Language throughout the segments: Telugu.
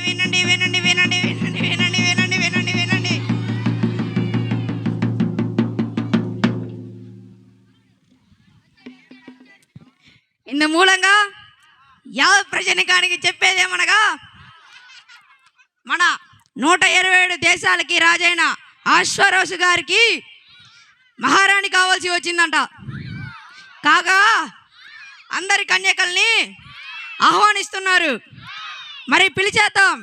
వినండి వినండి వినండి వినండి వినండి వినండి వినండి వినండి. ఇందు మూలంగా యావత్ ప్రజనికానికి చెప్పేదేమనగా, మన 127 దేశాలకి రాజైన అశ్వరోషు గారికి మహారాణి కావాల్సి వచ్చిందంట. కాగా అందరి కన్యకల్ని ఆహ్వానిస్తున్నారు. మరి పిలిచేద్దాం.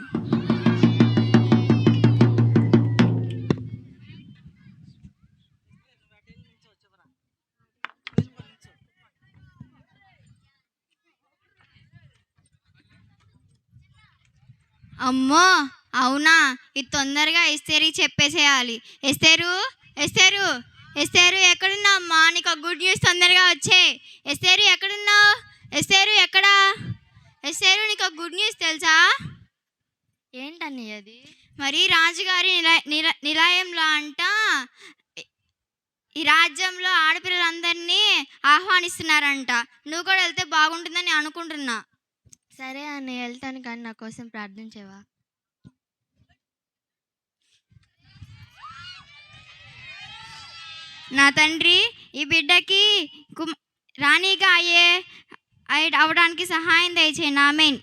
అమ్మో, అవునా? ఇది తొందరగా ఎస్తేరికి చెప్పేసేయాలి. ఎస్తేరు, ఎస్తేరు, ఎస్తేరు ఎక్కడున్నావు అమ్మా? నీకు గుడ్ న్యూస్ తొందరగా వచ్చే. ఎస్తేరు ఎక్కడున్నావు? ఎస్తేరు ఎక్కడా? ఎస్తేరు, నీకు గుడ్ న్యూస్ తెలుసా? ఏంటని అది? మరి రాజుగారి నిలయంలో అంట ఈ రాజ్యంలో ఆడపిల్లలందరినీ ఆహ్వానిస్తున్నారంట. నువ్వు కూడా వెళ్తే బాగుంటుందని అనుకుంటున్నా. సరే అన్నయ్య, వెళ్తాను, కానీ నా కోసం ప్రార్థించేవా? నా తండ్రి, ఈ బిడ్డకి రాణిగా అవడానికి సహాయం దయచేయండి. ఆమేన్.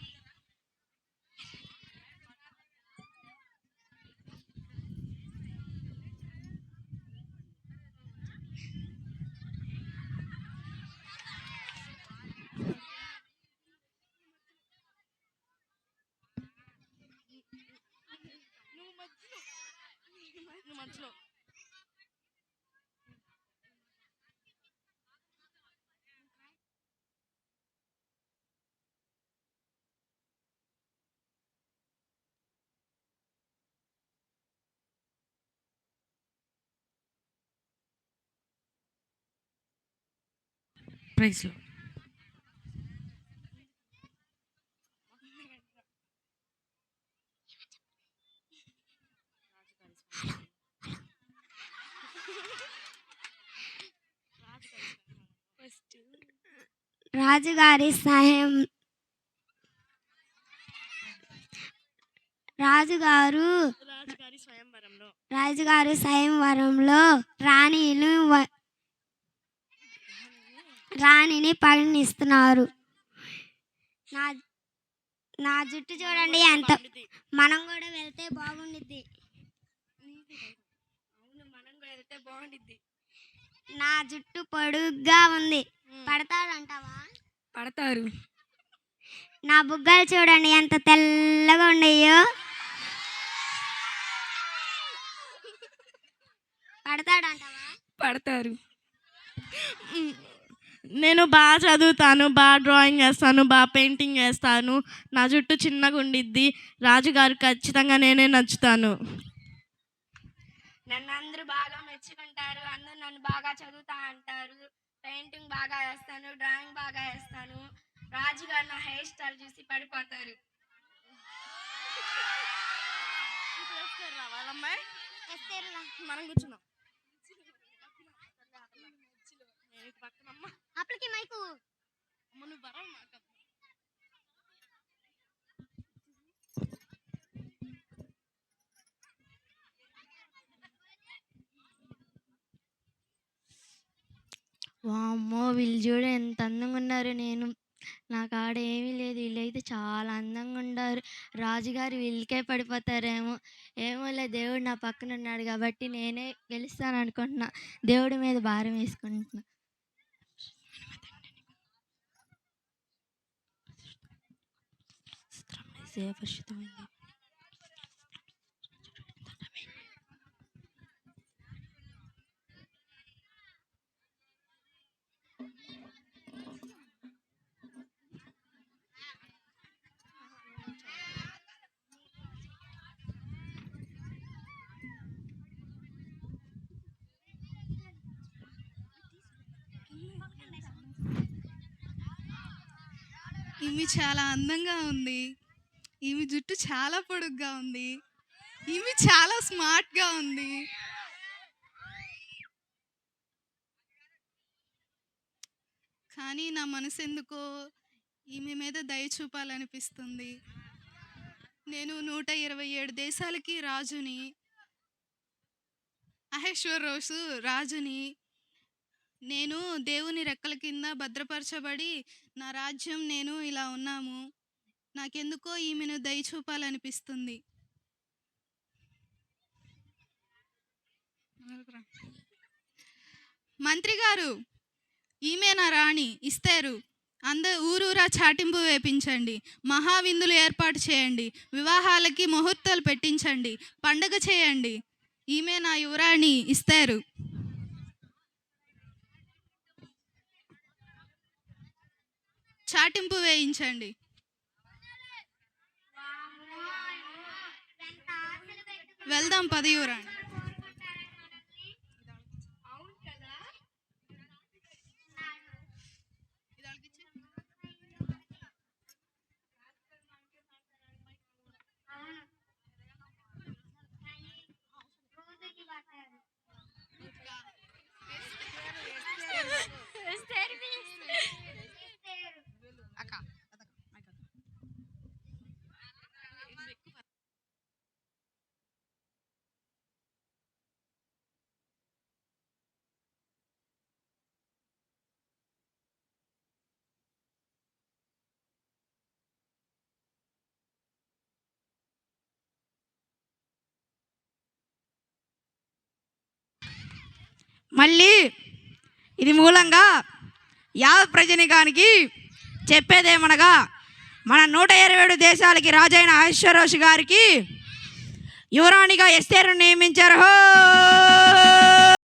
ప్రైజ్ లో రాజుగారి సహాయం రాజుగారు స్వయంవరంలో రాణిని పగనిస్తున్నారు. నా జుట్టు చూడండి ఎంత. మనం కూడా వెళ్తే బాగుండిద్ది. నా జుట్టు పొడుగ్గా ఉంది. పడతాడంటావా? పడతారు. నా బుగ్గలు చూడండి ఎంత తెల్లగా ఉండయో. పడతాడంటావా? పడతారు. నేను బాగా చదువుతాను, బాగా డ్రాయింగ్ వేస్తాను, బాగా పెయింటింగ్ వేస్తాను. నా జుట్టు చిన్నగా ఉండిద్ది. రాజుగారు ఖచ్చితంగా నేనే నచ్చుతాను. నన్ను అందరూ బాగా మెచ్చుకుంటారు. అందరూ నన్ను బాగా చదువుతా అంటారు. పెయింటింగ్ బాగా వేస్తాను, డ్రాయింగ్ బాగా వేస్తాను. రాజుగారు నా హెయిర్ స్టైల్ చూసి పడిపోతారు. మనం కూర్చున్నాం. అప్పటికి మైకు వామ్మో, వీళ్ళు చూడ ఎంత అందంగా ఉన్నారు. నా కాడ ఏమీ లేదు, వీళ్ళైతే చాలా అందంగా ఉన్నారు. రాజుగారు వీళ్ళకే పడిపోతారేమో. ఏమోలే, దేవుడు నా పక్కన ఉన్నాడు కాబట్టి నేనే గెలుస్తాను అనుకుంటున్నా. దేవుడి మీద భారం వేసుకుంటున్నా. ఈమె చాలా అందంగా ఉంది. ఈమె జుట్టు చాలా పొడుగ్గా ఉంది. ఈమె చాలా స్మార్ట్గా ఉంది. కానీ నా మనసు ఎందుకో ఈమె మీద దయ చూపాలనిపిస్తుంది. నేను 127 దేశాలకి రాజుని, అహేశ్వరోసు రాజుని. నేను దేవుని రెక్కల కింద భద్రపరచబడి నా రాజ్యం నేను ఇలా ఉన్నాము. నాకెందుకో ఈమెను దయ చూపాలనిపిస్తుంది. మంత్రి గారు, ఈమె నా రాణి ఇస్తేరు. ఊరూరా చాటింపు వేపించండి, మహావిందులు ఏర్పాటు చేయండి, వివాహాలకి ముహూర్తాలు పెట్టించండి, పండగ చేయండి. ఈమె నా యువరాణి ఇస్తేరు. చాటింపు వేయించండి. వెళ్దాం పది యువరాణి. మళ్ళీ ఇది మూలంగా యావత్ ప్రజనికానికి చెప్పేదేమనగా, మన 127 దేశాలకి రాజైన అహేశ్వరోషు గారికి యువరాణిగా ఎస్తేరును నియమించారు.